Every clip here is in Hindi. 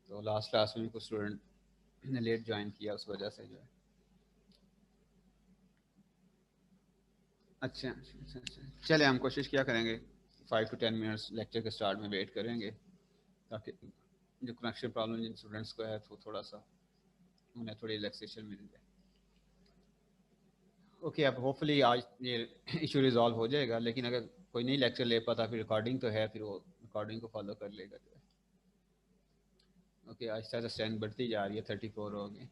तो लास्ट क्लास में कुछ स्टूडेंट ने लेट ज्वाइन किया, उस वजह से जो है। अच्छा अच्छा अच्छा अच्छा, चले हम कोशिश क्या करेंगे 5 to 10 मिनट्स लेक्चर के स्टार्ट में वेट करेंगे, ताकि जो कनेक्शन प्रॉब्लम जिन स्टूडेंट्स को है तो थोड़ा सा उन्हें थोड़ी रिलैक्सेशन मिल जाए। ओके, अब होपफुली आज ये इशू रिजॉल्व हो जाएगा, लेकिन अगर कोई नहीं लेक्चर ले पाता फिर रिकॉर्डिंग तो है, फिर वो रिकॉर्डिंग को फॉलो कर लेगा जो है। ओके, आहिस्ता आहिस्ता स्ट्रेंथ बढ़ती जा रही है, 34 हो गए।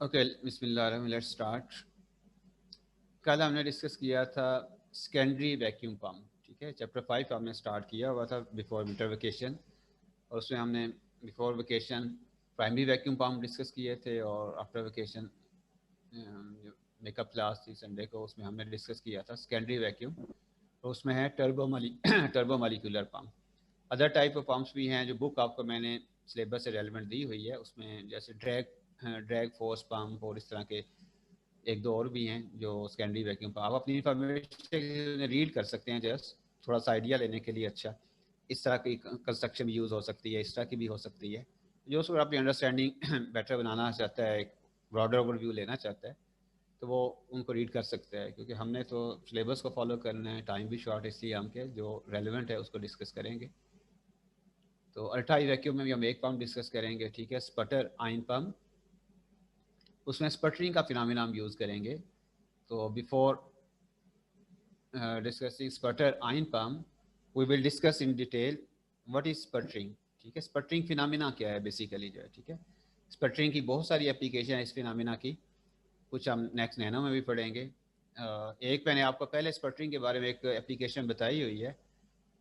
Okay, Bismillah, let's start. कल हमने डिस्कस किया था सेकेंडरी वैक्यूम पम्प, ठीक है। चैप्टर 5 हमने स्टार्ट किया हुआ था बिफोर विंटर वेकेशन, और उसमें हमने before vacation primary vacuum pump discuss किए थे, और आफ्टर वेकेशन मेकअप क्लास थी संडे को, उसमें हमने डिस्कस किया था सेकेंडरी वैक्यूम, तो उसमें है turbo molecular pump. Other type of pumps भी हैं जो बुक आपको मैंने सिलेबस से रेलिवेंट दी हुई है, उसमें जैसे ड्रैग फोर्स पम्प और इस तरह के एक दो और भी हैं जो सेकेंडरी वैक्यूम पम्प। आप अपनी इंफॉर्मेशन रीड कर सकते हैं जस्ट थोड़ा सा आइडिया लेने के लिए। अच्छा, इस तरह की कंस्ट्रक्शन भी यूज़ हो सकती है, इस तरह की भी हो सकती है। जो उसको अपनी अंडरस्टैंडिंग बेटर बनाना चाहता है, एक ब्रॉडर ओवरव्यू लेना चाहता है, तो वो उनको रीड कर सकते हैं, क्योंकि हमने तो सिलेबस को फॉलो करना है, टाइम भी शॉर्ट है, इसलिए हम के जो रेलिवेंट है उसको डिस्कस करेंगे। तो अल्ट्रा वैक्यूम में भी हम एक पम्प डिस्कस करेंगे, ठीक है, स्पटर आयन पम्प। उसमें स्पटरिंग का फिनोमेना हम यूज़ करेंगे। तो before discussing sputter ion pump we will discuss in detail what is sputtering, ठीक है। स्पटरिंग फिनोमेना क्या है बेसिकली जो है, ठीक है। स्पटरिंग की बहुत सारी एप्लीकेशन है इस फिनोमेना की, कुछ हम नेक्स्ट नैनो में भी पढ़ेंगे। एक मैंने आपको पहले स्पटरिंग के बारे में एक एप्लीकेशन बताई हुई है,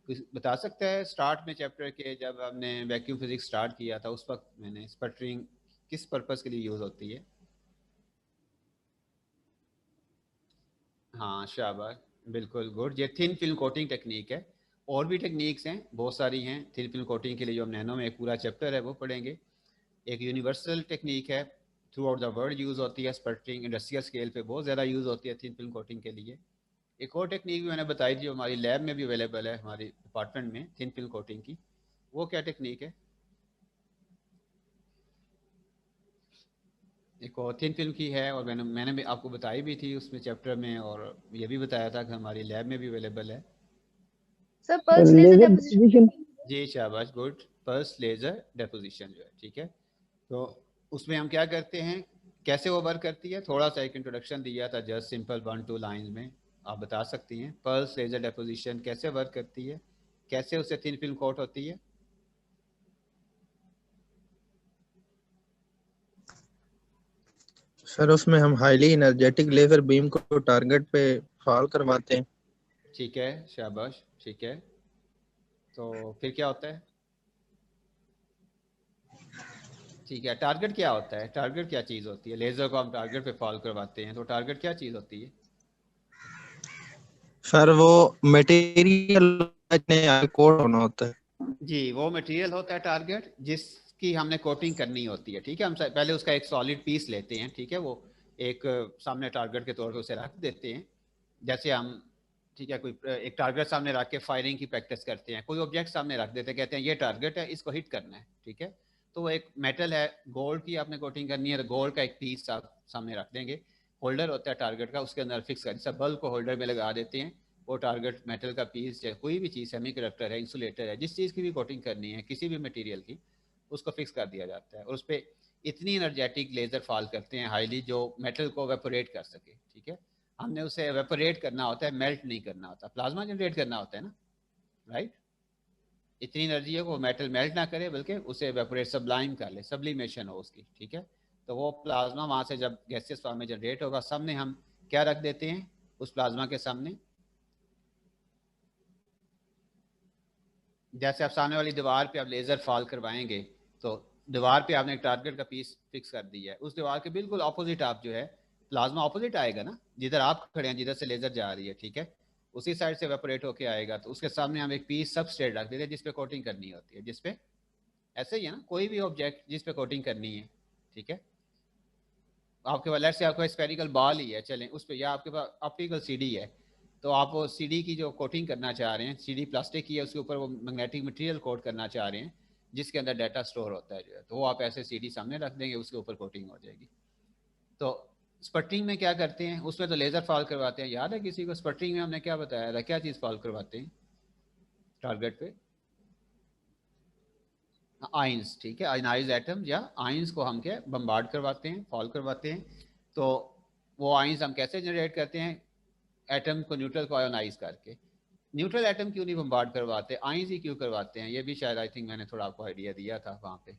कुछ बता सकता है स्टार्ट में चैप्टर के जब हमने वैक्यूम फिजिक्स स्टार्ट किया था उस वक्त मैंने स्पटरिंग किस पर्पज़ के लिए यूज़ होती है? हाँ शाबाश, बिल्कुल गुड। ये थिन फिल्म कोटिंग टेक्निक है, और भी टेक्निक्स हैं, बहुत सारी हैं थिन फिल्म कोटिंग के लिए, जो हम नैनो में एक पूरा चैप्टर है वो पढ़ेंगे। एक यूनिवर्सल टेक्निक है, through out the world use होती है स्पटरिंग, इंडस्ट्रियल स्केल पे बहुत ज़्यादा यूज़ होती है थिन फिल्म कोटिंग के लिए। एक और टेक्निक भी मैंने बताई थी, जो हमारी लैब में भी अवेलेबल है हमारी डिपार्टमेंट में, थिन फिल्म कोटिंग की। वो क्या टेक्निक है? एक और थिन फिल्म की है, और मैंने भी आपको बताई भी थी उसमें चैप्टर में, और ये भी बताया था कि हमारी लैब में भी अवेलेबल है। Sir pulse laser laser deposition. Deposition. जी शाबाश, गुड, पल्स लेज़र डेपोजिशन जो है, ठीक है। तो उसमें हम क्या करते हैं, कैसे वो वर्क करती है, थोड़ा सा एक इंट्रोडक्शन दिया था जस्ट सिंपल 1-2 लाइन में। आप बता सकती हैं पल्स लेज़र डेपोजिशन कैसे वर्क करती है, कैसे उससे थिन फिल्म कोट होती है? सर उसमें हम हाईली एनर्जेटिक लेजर बीम को टारगेट पे फॉल करवाते हैं। ठीक है शाबाश, ठीक है। तो फिर क्या होता है? ठीक है, टारगेट क्या होता है, टारगेट क्या चीज़ होती है? लेज़र को हम टारगेट पे फॉल करवाते हैं, तो टारगेट क्या चीज़ होती है? सर वो मटेरियल कोड होना होता है। जी, वो मटेरियल होता है टारगेट जिसकी हमने कोटिंग करनी होती है, ठीक है। हम पहले उसका एक सॉलिड पीस लेते हैं, ठीक है, वो एक सामने टारगेट के तौर पर उसे रख देते हैं। जैसे हम, ठीक है, कोई एक टारगेट सामने रख के फायरिंग की प्रैक्टिस करते हैं, कोई ऑब्जेक्ट सामने रख देते हैं, कहते हैं ये टारगेट है, इसको हिट करना है, ठीक है। तो वो एक मेटल है, गोल्ड की आपने कोटिंग करनी है, तो गोल्ड का एक पीस आप सामने रख देंगे, होल्डर होता है टारगेट का, उसके अंदर फिक्स कर, जैसे बल्ब को होल्डर में लगा देते हैं, वो टारगेट मेटल का पीस या कोई भी चीज़, सेमी कंडक्टर है, इंसुलेटर है, जिस चीज़ की भी कोटिंग करनी है किसी भी मटेरियल की, उसको फिक्स कर दिया जाता है, और उस पर इतनी एनर्जेटिक लेज़र फॉल करते हैं हाईली, जो मेटल को वेपोरेट कर सके, ठीक है। हमने उसे वेपोरेट करना होता है, मेल्ट नहीं करना होता, प्लाज्मा जनरेट करना होता है ना, राइट। इतनी एनर्जी है वो मेटल मेल्ट ना करे, बल्कि उसे वेपोरेट, सब्लाइम कर ले, सब्लिमेशन हो उसकी, ठीक है। तो वो प्लाज्मा वहाँ से जब गैसियस फॉर्म में जनरेट होगा, सामने हम क्या रख देते हैं उस प्लाज्मा के सामने? जैसे आप सामने वाली दीवार पे आप लेज़र फॉल करवाएंगे, तो दीवार पे आपने एक टारगेट का पीस फिक्स कर दिया है, उस दीवार के बिल्कुल ऑपोजिट आप जो है प्लाज्मा ऑपोजिट आएगा ना, जिधर आप खड़े हैं, जिधर से लेज़र जा रही है, ठीक है, उसी साइड से वेपोरेट होके आएगा, तो उसके सामने हम एक पीस सबस्ट्रेट रख देते हैं जिसपे कोटिंग करनी होती है, जिसपे, ऐसे ही है ना, कोई भी ऑब्जेक्ट जिसपे कोटिंग करनी है, ठीक है। आपके पास लेट्स से आपका स्फेरिकल बॉल ही है, चलें उस पर, या आपके पास ऑप्टिकल सीडी है, तो आप वो सीडी की जो कोटिंग करना चाह रहे हैं, सीडी प्लास्टिक की है, उसके ऊपर वो मैग्नेटिक मटेरियल कोट करना चाह रहे हैं, जिसके अंदर डाटा स्टोर होता है जो है, तो वो आप ऐसे सीडी सामने रख देंगे, उसके ऊपर कोटिंग हो जाएगी। तो स्पटरिंग में क्या करते हैं, उसमें तो लेज़र फॉल करवाते हैं, याद है किसी को स्पटरिंग में हमने क्या बताया था, क्या चीज़ फॉल करवाते हैं टारगेट पे? आइंस, ठीक है, आयनाइज एटम या आइंस को हम क्या बम्बार्ड करवाते हैं, फॉल करवाते हैं। तो वो आइंस हम कैसे जनरेट करते हैं, एटम को न्यूट्रल को आयोनाइज करके। न्यूट्रल एटम क्यों नहीं बम्बार्ड करवाते, आइंस ही क्यों करवाते हैं, ये भी शायद आई थिंक मैंने थोड़ा आपको आइडिया दिया था वहाँ पे।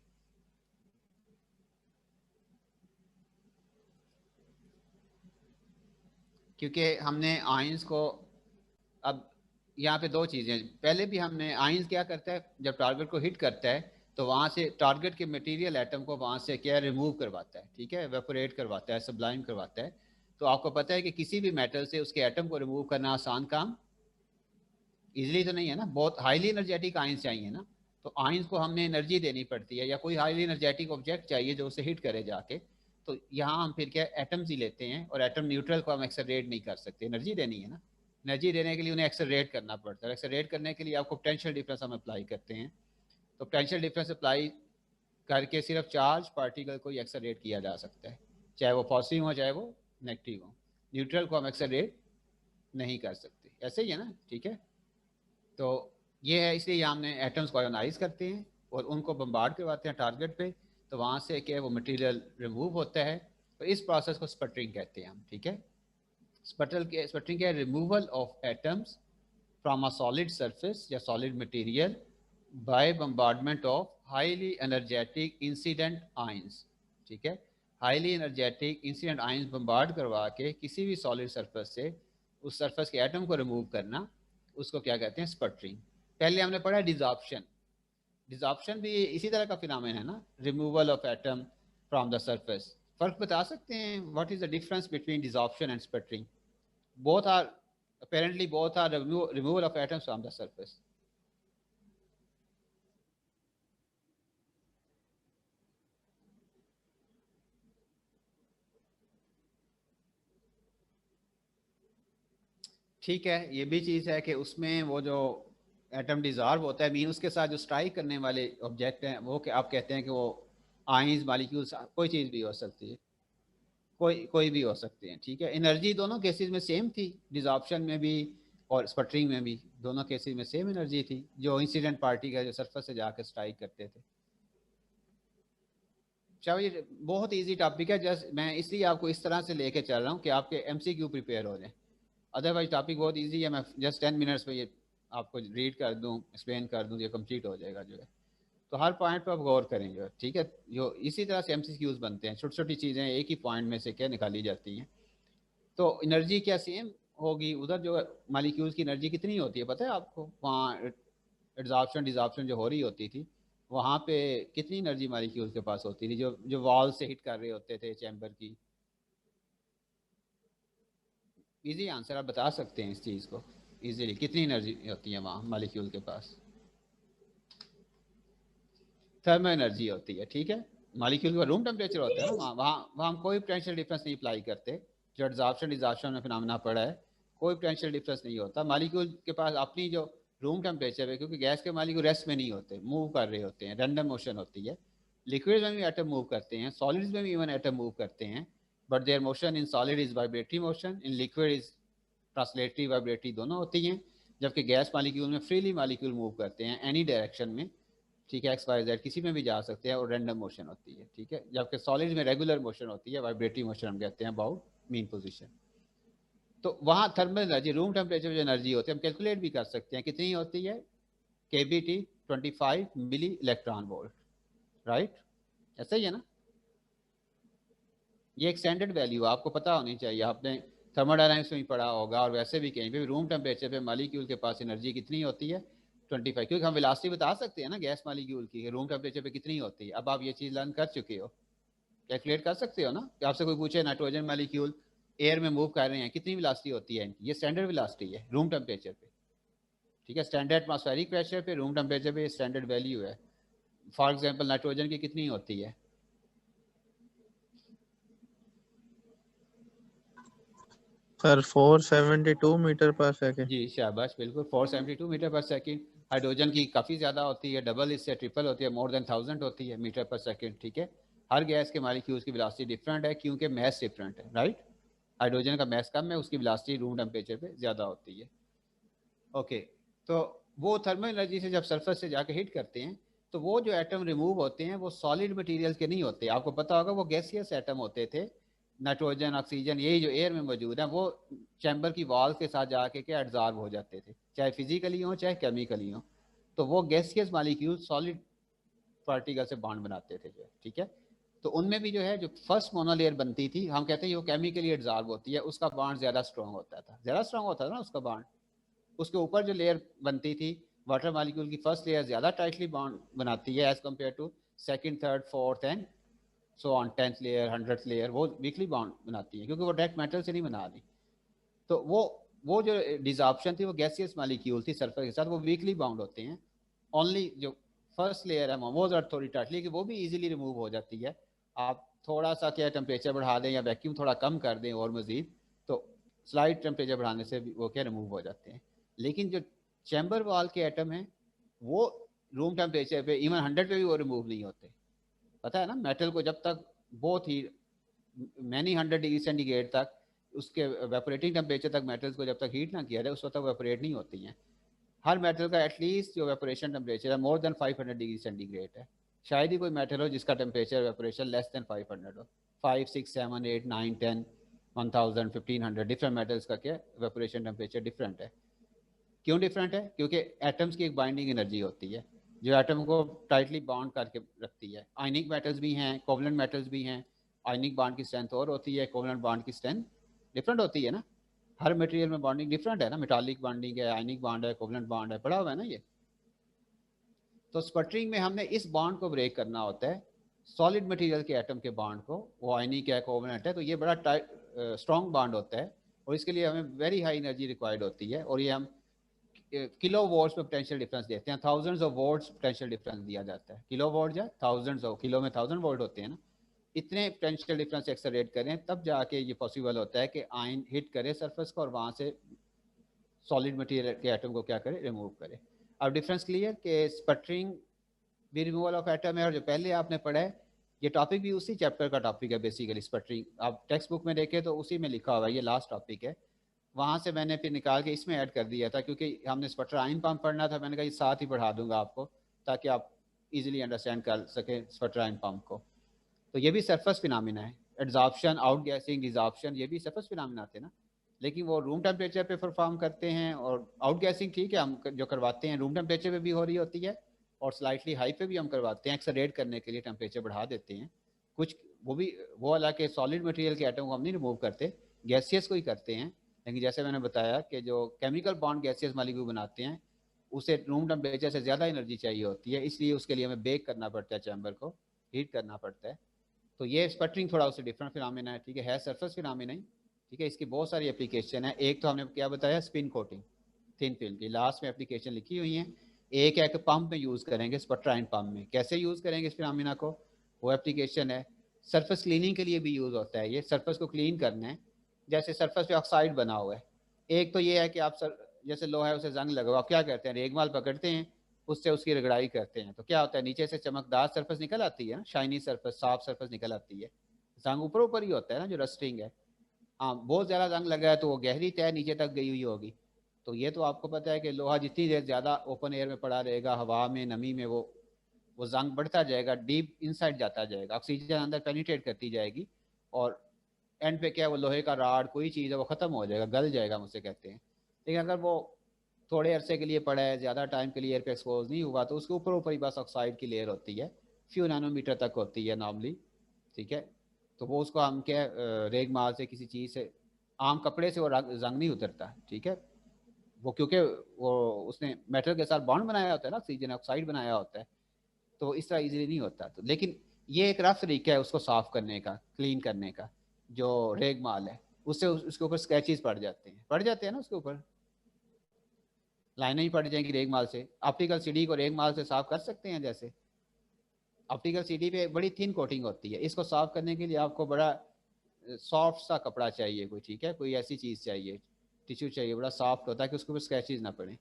क्योंकि हमने आइंस को, अब यहाँ पे दो चीज़ें, पहले भी हमने आइंस क्या करता है, जब टारगेट को हिट करता है तो वहाँ से टारगेट के मटेरियल एटम को वहाँ से क्या रिमूव करवाता है, ठीक है, एवेपोरेट करवाता है, सब्लाइम करवाता है। तो आपको पता है कि किसी भी मेटल से उसके एटम को रिमूव करना आसान काम इजीली तो नहीं है ना, बहुत हाईली एनर्जेटिक आइंस चाहिए ना। तो आइंस को हमने एनर्जी देनी पड़ती है, या कोई हाईली एनर्जेटिक ऑब्जेक्ट चाहिए जो उसे हिट करे जाके। तो यहाँ हम फिर क्या एटम्स ही लेते हैं, और एटम न्यूट्रल को हम एक्सेलरेट नहीं कर सकते, एनर्जी देनी है ना। एनर्जी देने के लिए उन्हें एक्सेलरेट करना पड़ता है, एक्सेलरेट करने के लिए आपको पोटेंशियल डिफरेंस हम अप्लाई करते हैं। तो पोटेंशियल डिफरेंस अप्लाई करके सिर्फ चार्ज पार्टिकल को ही एक्सेलरेट किया जा सकता है, चाहे वो पॉजिटिव हो चाहे वो नेगेटिव हो। न्यूट्रल को हम एक्सेलरेट नहीं कर सकते, ऐसे ही है ना, ठीक है। तो ये है, इसलिए हमने एटम्स को आयोनाइज करते हैं और उनको बम्बार्ड करवाते हैं टारगेट पे, तो वहाँ से क्या वो मटेरियल रिमूव होता है। तो इस प्रोसेस को स्पटरिंग कहते हैं हम, ठीक है। स्पटरिंग क्या है, removal of atoms from a solid surface या solid material by bombardment of highly energetic incident ions, ठीक है। Highly energetic incident ions bombard करवा के किसी भी सॉलिड सरफेस से उस सरफेस के एटम को रिमूव करना, उसको क्या कहते हैं, स्पटरिंग। पहले हमने पढ़ा डिजॉर्प्शन, डिजॉर्प्शन भी इसी तरह का फिनोमेना है ना, removal of atom from the surface. फर्क बता सकते हैं, what is the difference between desorption and sputtering? Both are apparently both are removal of atoms from the surface. ठीक है, ये भी चीज़ है कि उसमें वो जो एटम डिजॉल्व होता है, मीन उसके साथ जो स्ट्राइक करने वाले ऑब्जेक्ट हैं वो कि आप कहते हैं कि वो आइंस मॉलिक्यूल्स, कोई चीज़ भी हो सकती है, कोई कोई भी हो सकते हैं, ठीक है। एनर्जी दोनों केसेस में सेम थी, डिजॉर्प्शन में भी और स्पटरिंग में भी, दोनों केसेस में सेम एनर्जी थी जो इंसिडेंट पार्टी का जो सरफेस से जाकर स्ट्राइक करते थे। शायद ये बहुत इजी टॉपिक है, जस्ट मैं इसलिए आपको इस तरह से लेके चल रहा हूँ कि आपके एमसीक्यू प्रिपेयर हो जाए। अदरवाइज टॉपिक बहुत इजी है, मैं जस्ट 10 मिनट्स में ये आपको रीड कर दूँ, एक्सप्लेन कर दूँ, ये कंप्लीट हो जाएगा जो है। तो हर पॉइंट पर आप गौर करेंगे, ठीक है। जो इसी तरह से एमसीक्यूज बनते हैं, छोटी छोटी चीज़ें एक ही पॉइंट में से क्या निकाली जाती हैं। तो एनर्जी क्या सेम होगी उधर, जो मालिक्यूल्स की एनर्जी कितनी होती है पता है आपको? वहाँ एड्जॉर्प्शन डिजॉर्प्शन जो हो रही होती थी, वहाँ पे कितनी एनर्जी मालिक्यूल्स के पास होती थी जो जो वॉल से हिट कर रहे होते थे चैम्बर की? इजी आंसर आप बता सकते हैं इस चीज़ को इजीली, कितनी एनर्जी होती है वहाँ मालिक्यूल के पास? थर्मल एनर्जी होती है, ठीक है। मालिक्यूल का रूम टेम्परेचर होता है ना, वहाँ वहाँ वहाँ हम कोई पोटेंशियल डिफरेंस नहीं अप्लाई करते। जो एड्जॉर्प्शन डिजॉर्प्शन में फिनोमेना पड़ा है, कोई पोटेंशियल डिफरेंस नहीं होता। मालिक्यूल के पास अपनी जो रूम टेम्परेचर है, क्योंकि गैस के मालिक्यूल रेस्ट में नहीं होते, मूव कर रहे होते हैं, रैंडम मोशन होती है। लिक्विड में भी एटम मूव करते हैं, सॉलिड्स में भी इवन एटम मूव करते हैं, but there motion in solid is vibratory motion, in liquid is translatory vibratory, दोनों होती हैं। जबकि गैस मालिक्यूल में फ्रीली मालिक्यूल मूव करते हैं एनी डायरेक्शन में, ठीक है, एक्स वाई जेड किसी में भी जा सकते हैं, और रैंडम मोशन होती है, ठीक है। जबकि सॉलिड में रेगुलर मोशन होती है, वाइब्रेटरी मोशन हम कहते हैं अबाउट मीन पोजीशन। तो वहाँ थर्मल एनर्जी, रूम टेम्परेचर जो एनर्जी होती है, हम कैलकुलेट भी कर सकते हैं कितनी होती है, KBT 25 milli electron volt, right? ऐसा ही है ना, ये एक स्टैंडर्ड वैल्यू आपको पता होनी चाहिए, आपने थर्मोडायनामिक्स में भी पढ़ा होगा, और वैसे भी कहीं पे भी रूम टेम्परेचर पे मालिक्यूल के पास एनर्जी कितनी होती है, 25। क्योंकि हम वेलोसिटी बता सकते हैं ना गैस मालिक्यूल की, रूम टेम्परेचर पे कितनी होती है। अब आप ये चीज़ लर्न कर चुके हो, कैलकुलेट कर सकते हो ना, कि आपसे कोई पूछे नाइट्रोजन मालिक्यूल एयर में मूव कर रहे हैं, कितनी वेलोसिटी होती है इनकी, ये स्टैंडर्ड वेलोसिटी है रूम टेम्परेचर पे, ठीक है। स्टैंडर्ड एटमॉस्फेरिक प्रेशर पे, रूम टेम्परेचर पे स्टैंडर्ड वैल्यू है। फॉर एग्जाम्पल नाइट्रोजन की कितनी होती है? सर 472 मीटर पर सेकंड। जी शाबाश, बिल्कुल 472 मीटर पर सेकेंड। हाइड्रोजन की काफ़ी ज़्यादा होती है, डबल इससे ट्रिपल होती है, मोर देन 1000 होती है मीटर पर सेकेंड, ठीक है। हर गैस के मॉलिक्यूल्स की वेलोसिटी डिफरेंट है क्योंकि मैस डिफरेंट है, राइट। हाइड्रोजन का मैस कम है, उसकी वेलोसिटी रूम टेम्परेचर पे ज़्यादा होती है। ओके, तो वो थर्मल एनर्जी से जब सरफेस से जाके हिट करते हैं तो वो जो एटम रिमूव होते हैं वो सॉलिड मटेरियल के नहीं होते। आपको पता होगा वो गैसियस एटम होते थे, नाइट्रोजन ऑक्सीजन यही जो एयर में मौजूद है वो चैम्बर की वॉल के साथ जाके के एब्जॉर्ब हो जाते थे, चाहे फिजिकली हो चाहे केमिकली हो। तो वो गैसियस मालिक्यूल सॉलिड पार्टिकल से बॉन्ड बनाते थे जो, ठीक है। तो उनमें भी जो है जो फर्स्ट मोनोलेयर बनती थी, हम कहते हैं वो केमिकली एब्जॉर्ब होती है, उसका बॉन्ड ज़्यादा स्ट्रॉन्ग होता था, ज़्यादा स्ट्रॉन्ग होता था ना उसका बॉन्ड। उसके ऊपर जो लेयर बनती थी वाटर मॉलिक्यूल की, फर्स्ट लेयर ज़्यादा टाइटली बॉन्ड बनाती है as compare to second, third, fourth and so on, 10th layer, 100th layer वो वीकली बॉन्ड बनाती है क्योंकि वो डायरेक्ट मेटल से नहीं बना रही। तो वो जो डिजॉर्प्शन थी वो गैसियस मॉलिक्यूल थी सरफेस के साथ, वो वीकली बाउंड होते हैं। ओनली जो फर्स्ट लेयर है वो थोड़ी टाइटली कि वो भी इजीली रिमूव हो जाती है। आप थोड़ा सा क्या टेम्परेचर बढ़ा दें या वैक्यूम थोड़ा कम कर दें और मज़ीद, तो स्लाइड टेम्परेचर बढ़ाने से भी वो क्या रिमूव हो जाते हैं। लेकिन जो चैम्बर वाल के एटम हैं वो रूम टेम्परेचर पे इवन 100 पे भी वो रिमूव नहीं होते। पता है ना, मेटल को जब तक बहुत ही मैनी 100 डिग्री सेंटीग्रेड तक उसके वेपोरेटिंग टेम्परेचर तक मेटल्स को जब तक हीट ना किया जाए उस वक्त तक वेपोरेट नहीं होती हैं। हर मेटल का एटलीस्ट जो वेपोरेशन टेम्परेचर है मोर देन 500 डिग्री सेंटीग्रेड है। शायद ही कोई मेटल हो जिसका टेम्परेचर वेपोरेशन लेस देन 500 हो। 5, 6, 7, 8, 9, 10, 1000, 1500 डिफरेंट मेटल्स का क्या वेपोरेशन टेम्परेचर डिफरेंट है। क्यों डिफरेंट है? क्योंकि एटम्स की एक बाइंडिंग एनर्जी होती है जो एटम को टाइटली बॉन्ड करके रखती है। आयनिक मेटल्स भी हैं, कोवलेंट मेटल्स भी हैं। आयनिक बॉन्ड की स्ट्रेंथ और होती है, कोवलेंट बॉन्ड की स्ट्रेंथ डिफरेंट होती है ना। हर मटेरियल में बॉन्डिंग डिफरेंट है ना, मेटालिक बॉन्डिंग है, आयनिक बॉन्ड है, कोवलेंट बॉन्ड है, पढ़ा हुआ है ना ये। तो स्पटरिंग में हमने इस बॉन्ड को ब्रेक करना होता है, सॉलिड मटेरियल के एटम के बॉन्ड को। वो आयनिक है, कोवलेंट है, तो ये बड़ा टाइट स्ट्रॉन्ग बॉन्ड होता है और इसके लिए हमें वेरी हाई एनर्जी रिक्वायर्ड होती है। और ये हम किलो वोल्ट्स में पोटेंशियल डिफरेंस देते हैं, thousands of volts potential difference दिया जाता है। किलो वोल्ट या थाउजेंड्स ऑफ, किलो में 1000 वोल्ट होते हैं ना, इतने पोटेंशियल डिफरेंस एक्सलरेट करें तब जाके ये पॉसिबल होता है कि आयन हिट करे सरफेस को और वहाँ से सॉलिड मटेरियल के एटम को क्या करे, रिमूव करे। अब डिफरेंस क्लियर कि स्पटरिंग भी रिमूवल ऑफ एटम है, और जो पहले आपने पढ़ा है ये टॉपिक भी उसी चैप्टर का टॉपिक है बेसिकली। स्पटरिंग आप टेक्स्ट बुक में देखें तो उसी में लिखा हुआ है, ये लास्ट टॉपिक है। वहाँ से मैंने फिर निकाल के इसमें ऐड कर दिया था क्योंकि हमने स्पटर आइन पम्प पढ़ना था। मैंने कहा ये साथ ही पढ़ा दूंगा आपको ताकि आप इजीली अंडरस्टैंड कर सकें स्पटर आइन पम्प को। तो ये भी सरफेस फिनोमिना है, एड्जॉर्प्शन, आउट गैसिंग, डिजॉर्प्शन, ये भी सरफेस फिनोमिना थे ना। लेकिन वो रूम टेम्परेचर पे परफॉर्म करते हैं, और आउट गैसिंग ठीक है हम जो करवाते हैं रूम टेम्परेचर पे भी हो रही होती है और स्लाइटली हाई पे भी हम करवाते हैं, एक्सलरेट करने के लिए टेम्परेचर बढ़ा देते हैं कुछ। वो भी वो हालांकि सॉलिड मटेरियल के एटम को हम नहीं रिमूव करते, गैसियस को ही करते हैं। लेकिन जैसे मैंने बताया कि जो केमिकल बॉन्ड गैसियस मालिक्यूल बनाते हैं उसे रूम टेम्परेचर से ज़्यादा एनर्जी चाहिए होती है, इसलिए उसके लिए हमें बेक करना पड़ता है, चैम्बर को हीट करना पड़ता है। तो ये स्पटरिंग थोड़ा उससे डिफरेंट फिनोमेना है, ठीक है सरफेस फिनोमेना ही, ठीक है। इसकी बहुत सारी एप्लीकेशन है। एक तो हमने क्या बताया, स्पिन कोटिंग थिन फिल्म की, लास्ट में एप्लीकेशन लिखी हुई है। एक है कि पंप में यूज़ करेंगे, स्पटराइन पंप में कैसे यूज़ करेंगे इस फिनोमेना को, वो एप्लीकेशन है। सरफेस क्लीनिंग के लिए भी यूज़ होता है, ये सरफेस को क्लीन करना है। जैसे सरफेस पे ऑक्साइड बना हुआ है, एक तो ये है कि आप जैसे लोहा है उसे जंग लगाओ, आप क्या करते हैं, रेगमाल पकड़ते हैं, उससे उसकी रगड़ाई करते हैं, तो क्या होता है नीचे से चमकदार सरफेस निकल आती है ना, शाइनी सरफेस, साफ सरफेस निकल आती है। जंग ऊपर ऊपर ही होता है ना जो रस्टिंग है। हाँ, बहुत ज़्यादा जंग लगा है तो वो गहरी तय नीचे तक गई हुई होगी। तो ये तो आपको पता है कि लोहा जितनी देर ज़्यादा ओपन एयर में पड़ा रहेगा, हवा में, नमी में, वो जंग बढ़ता जाएगा, डीप इनसाइड जाता जाएगा, ऑक्सीजन अंदर पेनिट्रेट करती जाएगी और एंड पे क्या, वो लोहे का राड कोई चीज़ है वो ख़त्म हो जाएगा, गल जाएगा मुझसे कहते हैं। लेकिन अगर वो थोड़े अरसे के लिए पड़ा है, ज़्यादा टाइम के लिए एयर पे एक्सपोज नहीं हुआ, तो उसके ऊपर ऊपर ही बस ऑक्साइड की लेयर होती है, फ्यू नैनोमीटर तक होती है नॉर्मली, ठीक है। तो वो उसको हम क्या रेग माल से किसी चीज़ से, आम कपड़े से वो जंग नहीं उतरता, ठीक है। वो क्योंकि वो उसने मेटल के साथ बॉन्ड बनाया होता है ना, ऑक्सीजन ऑक्साइड बनाया होता है, तो इस तरह इजीली नहीं होता। तो लेकिन ये एक रफ तरीका है उसको साफ करने का, क्लीन करने का। जो रेग माल है उससे उसके ऊपर स्क्रैचेस पड़ जाते हैं ना, उसके ऊपर लाइनें ही पड़ जाएंगी रेग माल से। ऑप्टिकल सीडी को रेग माल से साफ कर सकते हैं, जैसे ऑप्टिकल सीडी पे बड़ी थिन कोटिंग होती है, इसको साफ करने के लिए आपको बड़ा सॉफ्ट सा कपड़ा चाहिए कोई, ठीक है, कोई ऐसी चीज़ चाहिए, टिश्यू चाहिए बड़ा सॉफ्ट होता है कि उसके ऊपर स्क्रैचेस ना पड़े।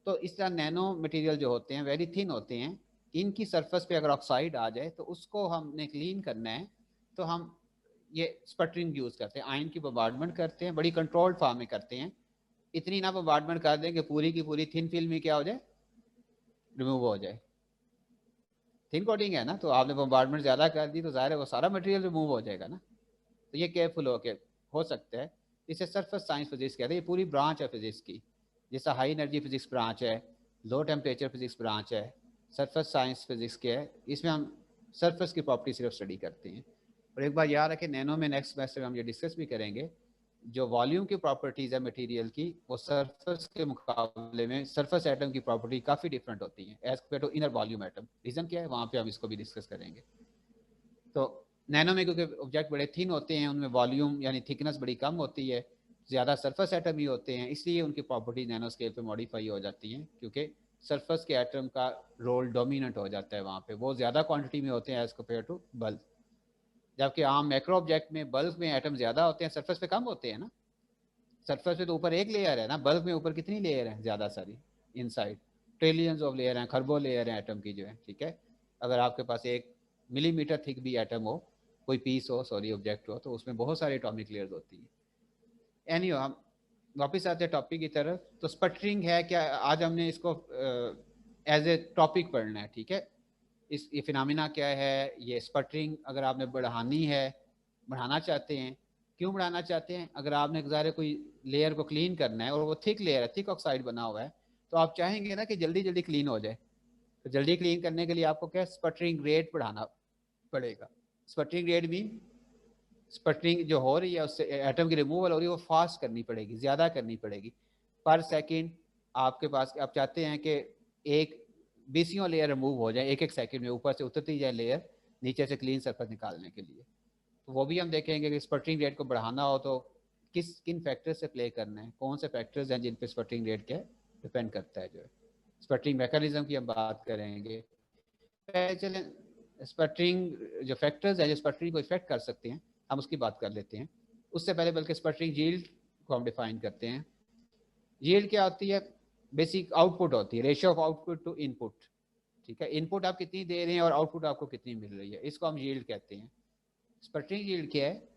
तो इस तरह नैनो मटेरियल जो होते हैं वेरी थिन होते हैं, इनकी सरफेस पे अगर ऑक्साइड आ जाए तो उसको हमने क्लीन करना है, तो हम ये स्पटरिंग यूज़ करते हैं, आयन की बम्बार्डमेंट करते हैं, बड़ी कंट्रोल्ड फॉर्म में करते हैं। इतनी ना बम्बार्डमेंट कर दें कि पूरी की पूरी थिन फिल्म ही क्या हो जाए, रिमूव हो जाए। थिन कोटिंग है ना, तो आपने बम्बार्डमेंट ज़्यादा कर दी तो ज़ाहिर है वो सारा मटेरियल रिमूव हो जाएगा ना। तो ये केयरफुल हो सकता है। इसे सरफेस साइंस फिजिक्स कहते हैं, ये पूरी ब्रांच है फिजिक्स की। जैसा हाई एनर्जी फिजिक्स ब्रांच है, लो टेम्परेचर फिजिक्स ब्रांच है, सरफेस साइंस फिजिक्स के है, इसमें हम सरफेस की प्रॉपर्टी सिर्फ स्टडी करते हैं। और एक बार याद रखें, नैनो में नेक्स्ट सेमेस्टर हम ये डिस्कस भी करेंगे, जो वॉल्यूम की प्रॉपर्टीज़ है मटेरियल की, वो सरफेस के मुकाबले में सरफेस एटम की प्रॉपर्टी काफ़ी डिफरेंट होती है as compare to inner volume atom. Reason क्या है, वहाँ पे हम इसको भी डिस्कस करेंगे। तो नैनो में क्योंकि ऑब्जेक्ट बड़े थिन होते हैं, उनमें वॉल्यूम यानी थिकनेस बड़ी कम होती है, ज़्यादा सरफेस एटम ही होते हैं, इसलिए उनकी प्रॉपर्टीज नैनो स्केल पे मॉडिफाई हो जाती हैं, क्योंकि सरफेस के एटम का रोल डोमिनेंट हो जाता है वहाँ पे, वो ज़्यादा क्वांटिटी में होते हैं एज कम्पेयर टू बल्क। जबकि आम मैक्रो ऑब्जेक्ट में बल्क में एटम ज़्यादा होते हैं, सरफेस पे कम होते हैं ना। सरफेस पे तो ऊपर एक लेयर है ना, बल्क में ऊपर कितनी लेयर है, ज़्यादा सारी, इनसाइड ट्रिलियंस ऑफ लेयर हैं, खरबों लेयर हैं एटम की जो है, ठीक है। अगर आपके पास 1 मिलीमीटर थिक भी एटम हो, कोई पीस हो, सॉरी ऑब्जेक्ट हो, तो उसमें बहुत सारी एटॉमिक लेयर्स होती हैं। एनीवे हम वापस आते हैं टॉपिक की तरफ। तो स्पटरिंग है क्या, आज हमने इसको एज ए टॉपिक पढ़ना है, ठीक है। ये फिनोमिना क्या है, ये स्पटरिंग अगर आपने बढ़ाना चाहते हैं, क्यों बढ़ाना चाहते हैं, अगर आपने ज़ाहिर कोई लेयर को क्लीन करना है और वो थिक लेयर है, थिक ऑक्साइड बना हुआ है, तो आप चाहेंगे ना कि जल्दी जल्दी क्लीन हो जाए। तो जल्दी क्लीन करने के लिए आपको क्या स्पटरिंग रेट बढ़ाना पड़ेगा। स्पटरिंग रेट भी स्पटरिंग जो हो रही है उससे एटम की रिमूवल हो रही है, वो फास्ट करनी पड़ेगी, ज़्यादा करनी पड़ेगी पर सेकंड। आपके पास आप चाहते हैं कि एक 20 लेयर रिमूव हो जाए एक सेकंड में, ऊपर से उतरती जाए लेयर नीचे से क्लीन सरफेस निकालने के लिए। तो वो भी हम देखेंगे कि स्पटरिंग रेट को बढ़ाना हो तो किन फैक्टर्स से प्ले करना है, कौन से फैक्टर्स हैं जिन पे स्पटरिंग रेट के डिपेंड करता है जो है। स्पटरिंग मैकेनिज्म की हम बात करेंगे। चलें स्पटरिंग जो फैक्टर्स हैं जो स्पटरिंग को इफेक्ट कर सकते हैं, हम उसकी बात कर लेते हैं। उससे पहले बल्कि स्पटरिंग यील्ड को हम डिफाइन करते हैं। यील्ड क्या होती है, बेसिक आउटपुट होती है, ratio of output to input, ठीक है। इनपुट आप कितनी दे रहे हैं और आउटपुट आपको कितनी मिल रही है, इसको हम यील्ड कहते हैं। स्पटरिंग यील्ड क्या है,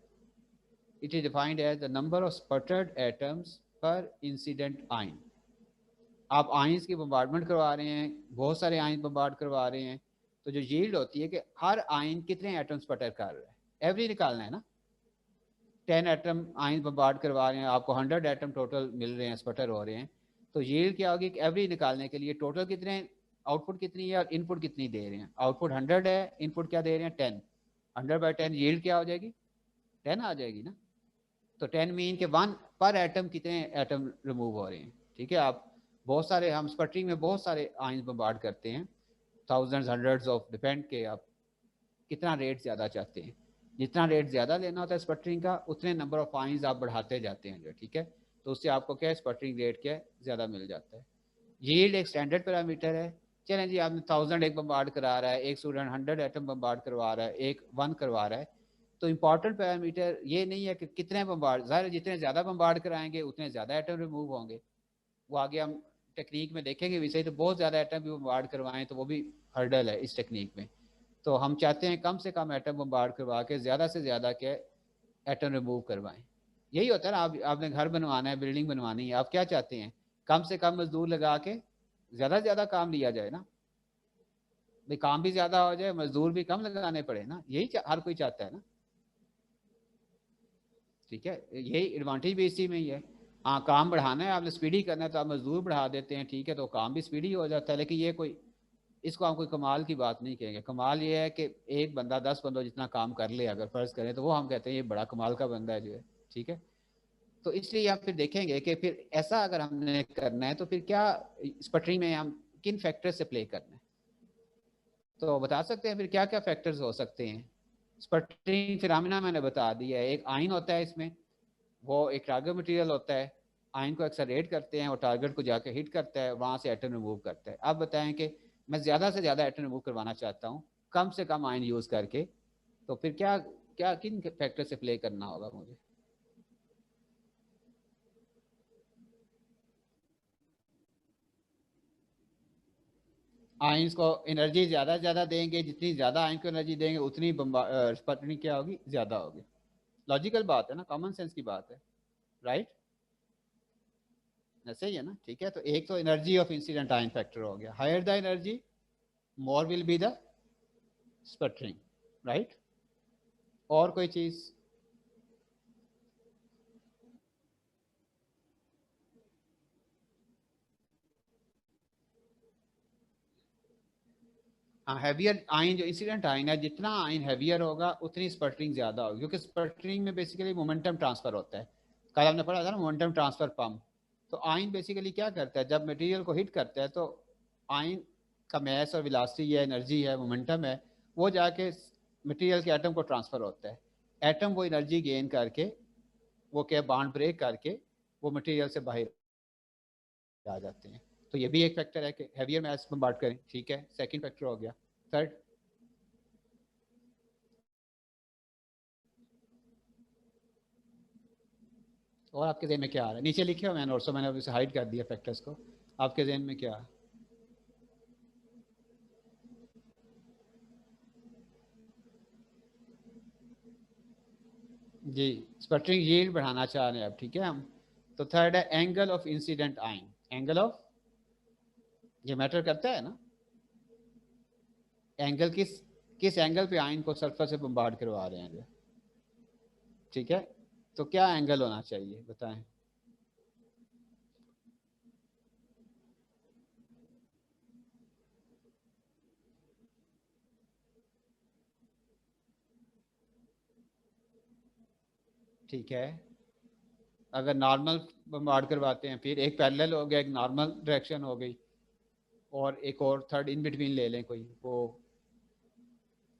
it is defined as the number of sputtered atoms per incident ion. आप आयंस की बम्बार्डमेंट करवा रहे हैं, बहुत सारे आयन बम्बार्ड करवा रहे हैं, तो जो यील्ड होती है कि हर आयन कितने एटम स्पटर कर रहा है, एवरेज निकालना है ना। 10 एटम आयन बम्बार्ड करवा रहे हैं, आपको 100 एटम टोटल मिल रहे हैं, स्पटर हो रहे हैं, तो यील्ड क्या होगी, एवरेज निकालने के लिए टोटल कितने आउटपुट कितनी है और इनपुट कितनी दे रहे हैं। आउटपुट 100 है, इनपुट क्या दे रहे हैं 10, 100/10 यील्ड क्या हो जाएगी 10 आ जाएगी ना। तो 10 मीन के 1 पर एटम कितने एटम रिमूव हो रहे हैं, ठीक है। आप बहुत सारे, हम स्पटरिंग में बहुत सारे आयन बम्बार्ड करते हैं, थाउजेंड्स हंड्रेड्स ऑफ, डिपेंड के आप कितना रेट ज़्यादा चाहते हैं। जितना रेट ज़्यादा लेना होता है स्पटरिंग का, उतने नंबर ऑफ आयंस आप बढ़ाते जाते हैं जो, ठीक है। तो उससे आपको क्या है, स्पटरिंग रेट क्या ज़्यादा मिल जाता है। यील्ड एक स्टैंडर्ड पैरामीटर है। चलें जी, आपने 1000 एक बम्बार्ड करा रहा है, एक स्टूडेंट 100 एटम बम्बार्ड करवा रहा है, एक 1 करवा रहा है, तो इंपॉर्टेंट पैरामीटर ये नहीं है कि कितने बम्बार्ड, ज़ाहिर जितने ज़्यादा बम्बार्ड कराएंगे उतने ज़्यादा एटम रिमूव होंगे। वो आगे हम टेक्निक में देखेंगे भी सही, तो बहुत ज़्यादा एटम भी बम्बार्ड करवाएं तो वो भी हर्डल है इस टेक्निक में। तो हम चाहते हैं कम से कम एटम बम्बार्ड करवा के ज़्यादा से ज़्यादा के एटम रिमूव करवाएं। यही होता है ना, आपने घर बनवाना है, बिल्डिंग बनवानी है, आप क्या चाहते हैं, कम से कम मजदूर लगा के ज़्यादा से ज़्यादा काम लिया जाए ना भाई, काम भी ज़्यादा हो जाए, मजदूर भी कम लगाने पड़े ना, यही हर कोई चाहता है ना, ठीक है। यही एडवांटेज भी इसी में ही है। हाँ, काम बढ़ाना है, आपने स्पीडी करना है तो आप मजदूर बढ़ा देते हैं, ठीक है, तो काम भी स्पीडी हो जाता है। लेकिन ये कोई, इसको हम कोई कमाल की बात नहीं कहेंगे। कमाल ये है कि एक बंदा 10 बंदों जितना काम कर ले, अगर फर्ज करें, तो वो हम कहते हैं ये बड़ा कमाल का बंदा है जो है, ठीक है। तो इसलिए हम फिर देखेंगे कि फिर ऐसा अगर हमने करना है तो फिर क्या स्पटरिंग में हम किन फैक्टर से प्ले करना है, तो बता सकते हैं फिर क्या क्या फैक्टर्स हो सकते हैं। स्पटरिंग फिनोमेना मैंने बता दिया है, एक आयन होता है इसमें, वो एक टारगेट मटेरियल होता है, आयन को एक्सेलरेट करते हैं और टारगेट को जाके हिट करता है, वहाँ से एटम रिमूव करता है। अब बताएं कि मैं ज़्यादा से ज़्यादा एटम रिमूव करवाना चाहता हूँ कम से कम आयन यूज़ करके, तो फिर क्या क्या किन फैक्टर से प्ले करना होगा मुझे। आयंस को एनर्जी ज़्यादा ज़्यादा देंगे, जितनी ज़्यादा आयन को एनर्जी देंगे उतनी स्पटरिंग क्या होगी, ज़्यादा होगी। लॉजिकल बात है ना, कॉमन सेंस की बात है, राइट? ऐसे ही है ना, ठीक है। तो एक तो energy of incident ion factor हो गया, higher the energy more will be the sputtering, right? और कोई चीज़? हाँ, हैवियर आयन जो इंसिडेंट आयन है, जितना आयन हैवियर होगा उतनी स्पटरिंग ज़्यादा होगी, क्योंकि स्पटरिंग में बेसिकली मोमेंटम ट्रांसफ़र होता है। कल हमने पढ़ा था ना मोमेंटम ट्रांसफ़र पम्प। तो आयन बेसिकली क्या करता है, जब मटेरियल को हिट करता है तो आयन का मैस और वेलोसिटी या एनर्जी है, मोमेंटम है, वो जाके मटेरियल के एटम को ट्रांसफ़र होता है। एटम वो एनर्जी गेन करके, वो क्या बॉन्ड ब्रेक करके वो मटेरियल से बाहर आ जाते हैं। तो ये भी एक फैक्टर है कि हैवियर मैस में बात करें, ठीक है। सेकंड फैक्टर हो गया। थर्ड, और आपके जहन में क्या आ रहा है? नीचे लिखे हो मैंने, और मैंने अभी से हाइड कर दिया फैक्टर्स को। आपके जहन में क्या? जी, स्पटरिंग यील्ड बढ़ाना चाह रहे हैं आप, ठीक है हम। तो थर्ड है एंगल ऑफ इंसिडेंट आइन। एंगल ऑफ, ये मैटर करता है ना, एंगल किस किस एंगल पे आइन को सरफेस से बम्बार्ड करवा रहे हैं, ठीक है। तो क्या एंगल होना चाहिए बताएं? ठीक है, अगर नॉर्मल बम्बार्ड करवाते हैं, फिर एक पैरेलल हो गया, एक नॉर्मल डायरेक्शन हो गई, और एक और थर्ड इन बिटवीन ले लें कोई, वो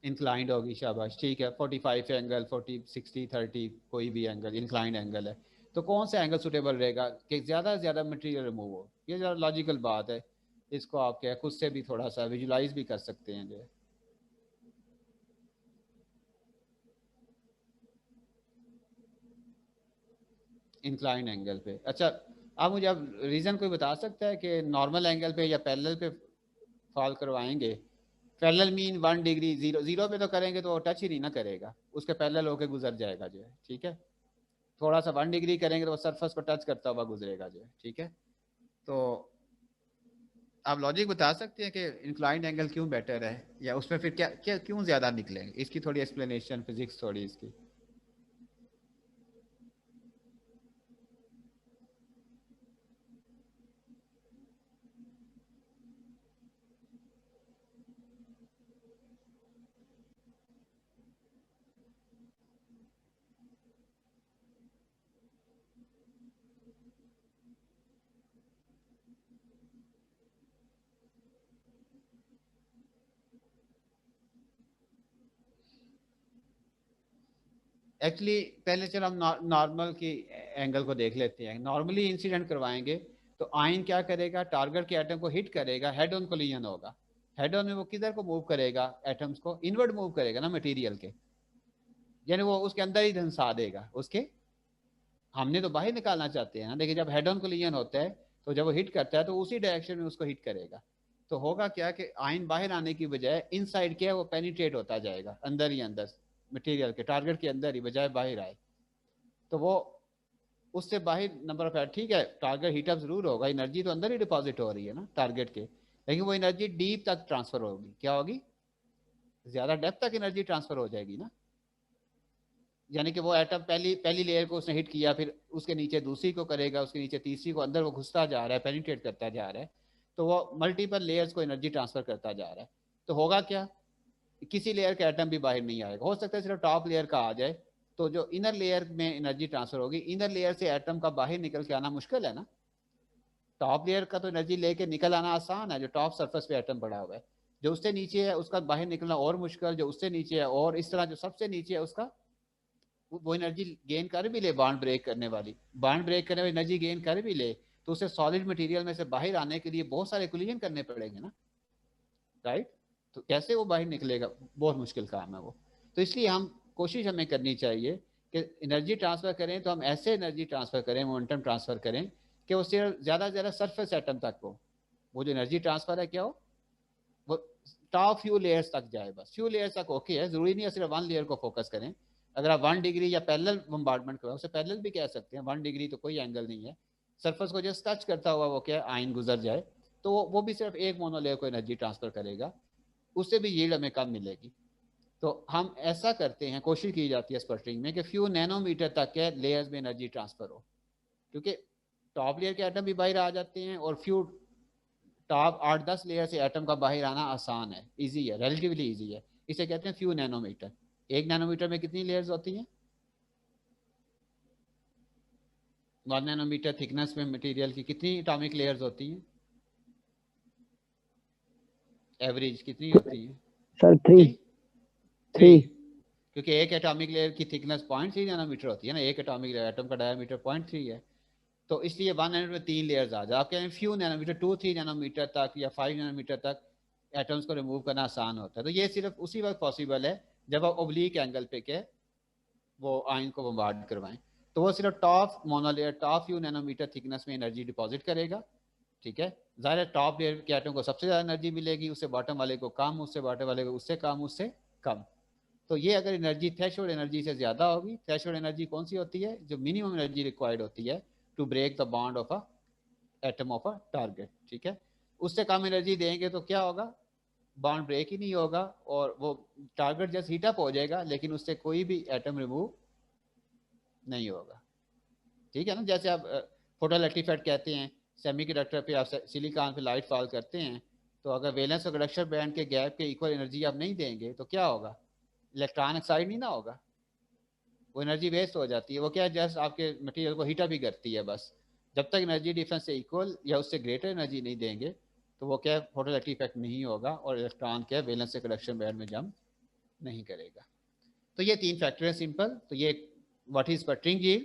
इंक्लाइंड होगी, शाबाश, ठीक है। 45 एंगल, 40, 60, 30, कोई भी एंगल इंक्लाइंड एंगल है। तो कौन सा एंगल सुटेबल रहेगा कि ज़्यादा से ज़्यादा मटेरियल रिमूव हो? ये ज़रा लॉजिकल बात है, इसको आप क्या खुद से भी थोड़ा सा विजुलाइज भी कर सकते हैं जो है। इंक्लाइंड एंगल पे, अच्छा। आप मुझे अब रीज़न कोई बता सकता है कि नॉर्मल एंगल पे या पैरेलल पे फॉल करवाएंगे? Parallel mean 1 degree, zero zero पे तो करेंगे तो वो टच ही नहीं ना करेगा, उसके पैरेलल होके गुजर जाएगा जो है, ठीक है। थोड़ा सा 1 डिग्री करेंगे तो वो सरफेस को टच करता हुआ गुजरेगा जो है, ठीक है। तो आप लॉजिक बता सकते हैं कि इंक्लाइंड एंगल क्यों बेटर है, या उसमें फिर क्या क्या क्यों ज़्यादा निकलेंगे? इसकी थोड़ी एक्सप्लेनेशन, फिजिक्स थोड़ी इसकी। एक्चुअली पहले चलो हम नॉर्मल की एंगल को देख लेते हैं। नॉर्मली इंसिडेंट करवाएंगे तो आयन क्या करेगा, टारगेट के एटम को हिट करेगा, हेड ऑन कोलिजन होगा। हेड ऑन में वो किधर को मूव करेगा, एटम्स को इनवर्ड मूव करेगा ना मटेरियल के, यानी वो उसके अंदर ही धंसा देगा उसके। हमने तो बाहर निकालना चाहते हैं ना, लेकिन जब हेड ऑन कोलिजन होता है तो जब वो हिट करता है तो उसी डायरेक्शन में उसको हिट करेगा। तो होगा क्या कि आयन बाहर आने की बजाय इनसाइड क्या है, वो पेनिट्रेट होता जाएगा अंदर ही अंदर, मटेरियल के टारगेट के अंदर ही, बजाय बाहर आए। तो वो उससे बाहर नंबर ऑफ, ठीक है, टारगेट हीटअप जरूर होगा, एनर्जी तो अंदर ही डिपॉजिट हो रही है ना टारगेट के, लेकिन वो एनर्जी डीप तक ट्रांसफर होगी। क्या होगी? ज्यादा डेप्थ तक एनर्जी ट्रांसफर हो जाएगी ना। यानी कि वो एटम पहली पहली लेयर को उसने हिट किया, फिर उसके नीचे दूसरी को करेगा, उसके नीचे तीसरी को, अंदर वो घुसता जा रहा है, पेनिट्रेट करता जा रहा है। तो वो मल्टीपल लेयर्स को एनर्जी ट्रांसफर करता जा रहा है। तो होगा क्या, किसी लेयर का एटम भी बाहर नहीं आएगा, हो सकता है सिर्फ टॉप लेयर का आ जाए। तो जो इनर लेयर में एनर्जी ट्रांसफर होगी, इनर लेयर से एटम का बाहर निकल के आना मुश्किल है ना। टॉप लेयर का तो एनर्जी लेके निकल आना आसान है, जो टॉप सरफेस पे एटम पड़ा हुआ है। जो उससे नीचे है उसका बाहर निकलना और मुश्किल, जो उससे नीचे है, और इस तरह जो सबसे नीचे है उसका वो एनर्जी गेन कर भी ले, बॉन्ड ब्रेक करने वाली, बॉन्ड ब्रेक करने वाली एनर्जी गेन कर भी ले, तो उसे सॉलिड मटेरियल में से बाहर आने के लिए बहुत सारे कोलिजन करने पड़ेंगे ना, राइट। तो कैसे वो बाहर निकलेगा, बहुत मुश्किल काम है वो। तो इसलिए हम कोशिश हमें करनी चाहिए कि एनर्जी ट्रांसफ़र करें तो हम ऐसे एनर्जी ट्रांसफ़र करें, मोमेंटम ट्रांसफ़र करें कि उससे ज़्यादा से ज़्यादा सरफेस एटम तक हो, वो जो एनर्जी ट्रांसफ़र है क्या हो, टॉप फ्यू लेयर्स तक जाए, बस फ्यू लेयर्स तक ओके है, जरूरी नहीं है सिर्फ 1 लेयर को फोकस करें। अगर आप 1 डिग्री या पैरेलल बम्बार्डमेंट करें, उसे पैरेलल भी कह सकते हैं, 1 डिग्री तो कोई एंगल नहीं है, सरफेस को जस्ट टच करता हुआ वो क्या आयन गुजर जाए, तो वो भी सिर्फ एक मोनोलेयर को एनर्जी ट्रांसफर करेगा, उससे भी यील्ड हमें कम मिलेगी। तो हम ऐसा करते हैं, कोशिश की जाती है स्पटरिंग में कि फ्यू नैनोमीटर तक के लेयर्स में एनर्जी ट्रांसफर हो, क्योंकि टॉप लेयर के एटम भी बाहर आ जाते हैं और फ्यू टॉप 8-10 लेयर से एटम का बाहर आना आसान है, इजी है, रिलेटिवली इजी है, इसे कहते हैं फ्यू नैनोमीटर। 1 नैनोमीटर में कितनी लेयर्स होती हैं? 1 नैनोमीटर थिकनेस में मटेरियल की कितनी एटॉमिक लेयर्स होती हैं? एवरेज कितनी होती है सर? 3 क्योंकि एक एटॉमिक लेयर की थिकनेस 0.3 नैनोमीटर होती है ना, एक एटॉमिक लेयर एटम का डायमीटर 0.3 है, तो इसलिए 1 नैनोमीटर में 3 लेयर्स आ जाए। आप कह रहे हैं फ्यू नैनोमीटर 2-3 नैनोमीटर तक या 5 नैनोमीटर तक एटम्स को रिमूव करना आसान होता है। तो ये सिर्फ उसी वक्त पॉसिबल है जब आप ओब्लिक एंगल पे के वो आयन को बम्बार्ड करवाएं, तो वो सिर्फ top monolayer top few nanometer thickness में एनर्जी डिपॉजिट करेगा, ठीक है। ज़ाहिर है टॉप लेयर के एटम को सबसे ज़्यादा एनर्जी मिलेगी, उससे बॉटम वाले को कम, उससे बॉटम वाले को उससे कम, उससे कम। तो ये अगर एनर्जी थ्रेशोल्ड एनर्जी से ज़्यादा होगी, थ्रेशोल्ड एनर्जी कौन सी होती है? जो मिनिमम एनर्जी रिक्वायर्ड होती है to break the bond of a atom of a target, ठीक है। उससे कम एनर्जी देंगे तो क्या होगा? बॉन्ड ब्रेक ही नहीं होगा और वो टारगेट जस्ट हीट अप हो जाएगा, लेकिन उससे कोई भी एटम रिमूव नहीं होगा, ठीक है ना। जैसे आप फोटोइलेक्ट्रिक इफेक्ट कहते हैं, सेमीकंडक्टर पे आप सिलिकॉन पे लाइट फॉल करते हैं, तो अगर वैलेंस और कंडक्शन बैंड के गैप के इक्वल एनर्जी आप नहीं देंगे तो क्या होगा? इलेक्ट्रॉन एक्साइड नहीं ना होगा, वो एनर्जी वेस्ट हो जाती है। वो क्या है, जस्ट आपके मटेरियल को हीटअप ही करती है बस। जब तक एनर्जी डिफरेंस से इक्वल या उससे ग्रेटर एनर्जी नहीं देंगे तो वो क्या फोटोइलेक्ट्रिक इफेक्ट नहीं होगा और इलेक्ट्रॉन क्या वैलेंस से कंडक्शन बैंड में जंप नहीं करेगा। तो ये 3 फैक्टर है सिंपल। तो ये व्हाट इज स्पटरिंग यील्ड,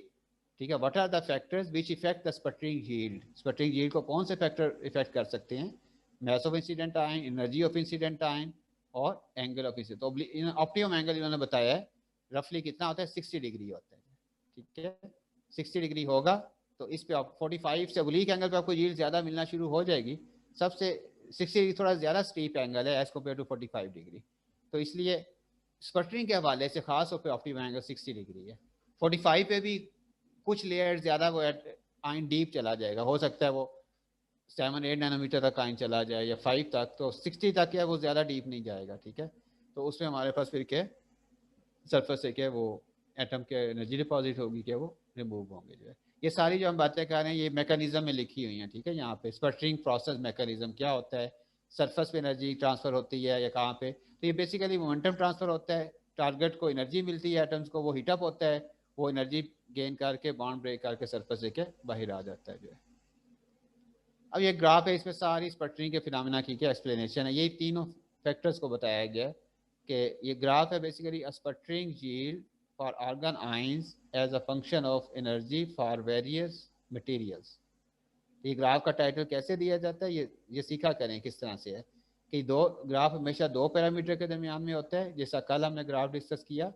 ठीक है। What are the factors which effect the sputtering yield? Sputtering yield को कौन से फैक्टर इफेक्ट कर सकते हैं? Mass of incident ion, energy of incident ion और एंगल ऑफ इंसिडेंट। तो ऑप्टिमम एंगल इन्होंने बताया है रफली कितना होता है, 60 डिग्री होता है, ठीक है। 60 डिग्री होगा तो इस पे आप 45 से ओब्लिक एंगल पे आपको यील्ड ज़्यादा मिलना शुरू हो जाएगी। सबसे 60 डिग्री थोड़ा ज़्यादा स्टीप एंगल है एज कम्पेयर टू 45 डिग्री, तो इसलिए स्पटरिंग के हवाले से खास तौर पे ऑप्टिमम एंगल 60 डिग्री है। 45 पे भी कुछ लेयर ज़्यादा वो आयन डीप चला जाएगा, हो सकता है वो 7-8 नैनोमीटर तक आयन चला जाए या 5 तक, तो 60 तक है वो ज़्यादा डीप नहीं जाएगा, ठीक है। तो उसमें हमारे पास फिर क्या सरफेस से क्या वो एटम के एनर्जी डिपॉजिट होगी, क्या वो रिमूव होंगे जो है। ये सारी जो हम बातें कर रहे हैं ये मैकेनिज्म में लिखी हुई हैं, ठीक है। यहाँ पे स्पटरिंग प्रोसेस मैकेनिज्म क्या होता है, सरफेस पे एनर्जी ट्रांसफर होती है या कहाँ पे, तो ये बेसिकली मोमेंटम ट्रांसफर होता है, टारगेट को एनर्जी मिलती है, एटम्स को वो हीटअप होता है, वो एनर्जी गेन करके बॉन्ड ब्रेक करके सरफेस से के बाहर आ जाता है जो है। अब ये ग्राफ है, इसमें सारी स्पटरिंग के फिनोमेना की क्या एक्सप्लेनेशन है, ये तीनों फैक्टर्स को बताया गया कि ये ग्राफ है basically sputtering yield for argon ions as a function of energy for various materials. ये ग्राफ का टाइटल कैसे दिया जाता है, ये सीखा करें किस तरह से है कि दो ग्राफ हमेशा 2 पैरामीटर के दरमियान में होता है। जैसा कल हमने ग्राफ डिस्कस किया,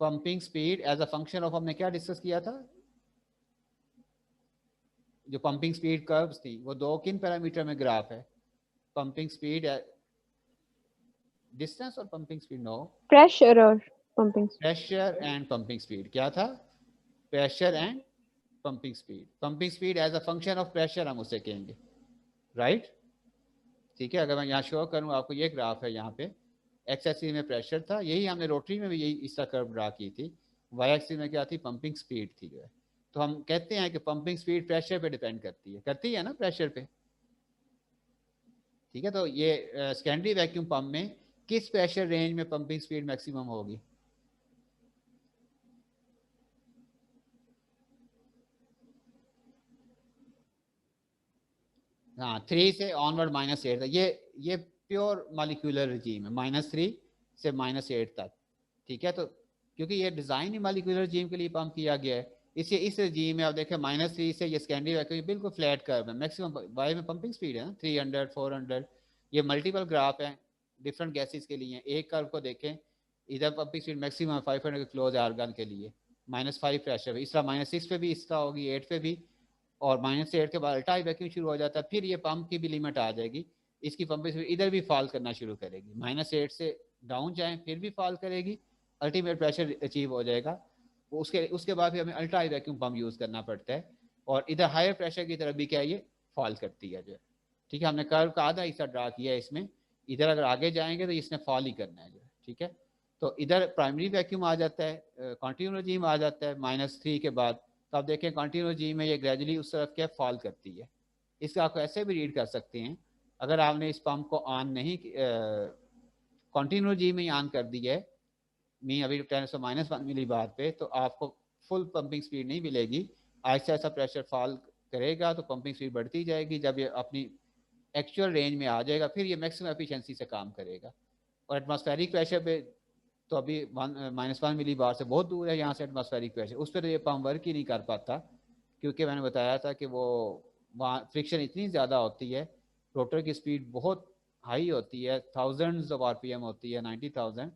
pumping speed as a function of, हमने क्या डिस्कस किया था, जो पंपिंग स्पीड कर्व्स थी वो 2 किन पैरामीटर में ग्राफ है? पंपिंग स्पीड डिस्टेंस और पंपिंग स्पीड, नो, प्रेशर और pumping. Pressure and pumping speed. क्या था? Pressure and pumping speed. Pumping speed as a function of pressure हम उसे कहेंगे, राइट, ठीक है। अगर मैं यहाँ शो करूँ आपको, ये ग्राफ है, यहाँ पे एक्स एक्सिस में प्रेशर था, यही हमने रोटरी में भी यही इसका कर्व ड्रा की थी, वाई एक्सिस में क्या थी, पंपिंग स्पीड थी जो है। तो हम कहते हैं कि पंपिंग स्पीड प्रेशर पे डिपेंड करती है ना, प्रेशर पे, ठीक है। तो ये सेकेंडरी वैक्यूम पंप में किस प्रेशर रेंज में पंपिंग स्पीड मैक्सिमम होगी? हाँ, 3 से ऑनवर्ड -8 तक, ये प्योर मॉलिक्यूलर रजीम है, -3 से -8 तक, ठीक है। तो क्योंकि ये डिज़ाइन ही मॉलिक्यूलर रजीम के लिए पंप किया गया है, इसलिए इस रजीम में आप देखें -3 से ये सेकेंडरी वैक्यूम बिल्कुल फ्लैट कर्व है, मैक्सिमम वाई में पंपिंग स्पीड है ना 300 400। ये मल्टीपल ग्राफ हैं डिफरेंट गैसेस के लिए, एक कर्व को देखें, इधर पंपिंग स्पीड मैक्सिमम 500 के क्लोज है आर्गन के लिए, -5 प्रेशर है, इस तरह -6 पे भी इस तरह होगी, 8 पे भी, और -8 के बाद अल्टा वैक्यूम शुरू हो जाता है, फिर ये पंप की भी लिमिट आ जाएगी इसकी पंपिंग स्पीड इधर भी फॉल करना शुरू करेगी, -8 से डाउन जाए फिर भी फॉल करेगी, अल्टीमेट प्रेशर अचीव हो जाएगा। उसके बाद फिर हमें ultra high vacuum pump use करना पड़ता है, और इधर हायर प्रेशर की तरफ भी क्या ये फॉल करती है जो है। ठीक है, हमने कर्व का आधा हिस्सा ड्रा किया है इसमें, इधर अगर आगे जाएंगे तो इसने फॉल ही करना है जो है। ठीक है, तो इधर प्राइमरी वैक्यूम आ जाता है, कंटिन्यू रजीम आ जाता है -3 के बाद। तो आप देखें कंटिन्यू रजीम में ये ग्रेजुअली उस तरफ क्या फॉल करती है। इसका आप ऐसे भी रीड कर सकते हैं, अगर आपने इस पंप को ऑन नहीं कंटिन्यू रजीम में ही ऑन कर दी है, मी अभी 10⁻⁻1 मिली बार पे, तो आपको फुल पंपिंग स्पीड नहीं मिलेगी, ऐसा ऐसा प्रेशर फॉल करेगा तो पंपिंग स्पीड बढ़ती जाएगी। जब ये अपनी एक्चुअल रेंज में आ जाएगा फिर ये मैक्सिमम एफिशिएंसी से काम करेगा। और एटमॉस्फेरिक प्रेशर पे तो अभी -1 मिली बार से बहुत दूर है यहाँ से एटमॉस्फेरिक प्रेशर, उस पर तो ये पंप वर्क ही नहीं कर पाता, क्योंकि मैंने बताया था कि वो वहाँ फ्रिक्शन इतनी ज़्यादा होती है, रोटर की स्पीड बहुत हाई होती है, थाउजेंड्स ऑफ RPM होती है, 90,000।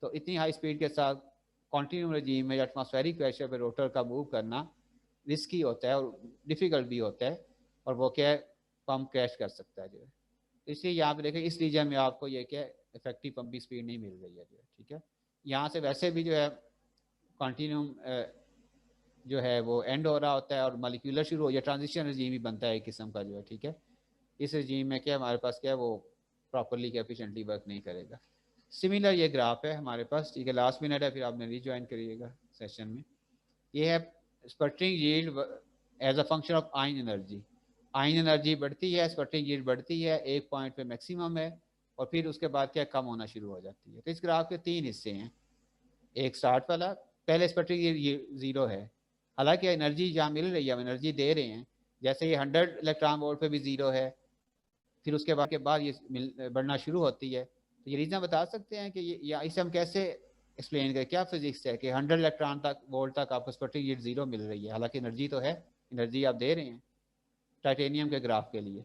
तो इतनी हाई स्पीड के साथ कॉन्टिन्यू रजीम में एटमॉस्फेरिक प्रेशर पर रोटर का मूव करना रिस्की होता है और डिफ़िकल्ट भी होता है, और वो क्या है पंप क्रैश कर सकता है जो है। इसलिए यहाँ पे देखें इस रीजन में आपको ये क्या इफेक्टिव पंपिंग स्पीड नहीं मिल रही है जो है। ठीक है, यहाँ से वैसे भी जो है कंटिन्यूम जो है वो एंड हो रहा होता है और मॉलिक्यूलर शुरू हो या ट्रांजिशन रजीम ही बनता है एक किस्म का जो है। ठीक है, इस रजीम में क्या हमारे पास क्या है वो प्रॉपरली क्या एफिशिएंटली वर्क नहीं करेगा। सिमिलर ये ग्राफ है हमारे पास। ठीक है, लास्ट मिनट है, फिर आपने रीज्वाइन करिएगा सेशन में। ये है sputtering yield as a function of ion energy. Ion energy बढ़ती है, स्पटरिंग यील्ड बढ़ती है, एक पॉइंट पे मैक्सिमम है और फिर उसके बाद क्या कम होना शुरू हो जाती है। तो इस ग्राफ के 3 हिस्से हैं, एक स्टार्ट वाला, पहले स्पटरिंग यील्ड 0 है, हालांकि एनर्जी जहाँ मिल रही है हम एनर्जी दे रहे हैं, जैसे ये 100 इलेक्ट्रॉन वोल्ट पे भी 0 है, फिर उसके बाद ये बढ़ना शुरू होती है। तो ये रीज़न बता सकते हैं कि या इसे हम कैसे एक्सप्लेन करें, क्या फिजिक्स है कि 100 इलेक्ट्रॉन तक वोल्ट तक आपको स्पटरिंग यील्ड 0 मिल रही है, हालांकि एनर्जी तो है, एनर्जी आप दे रहे हैं टाइटेनियम के ग्राफ के लिए।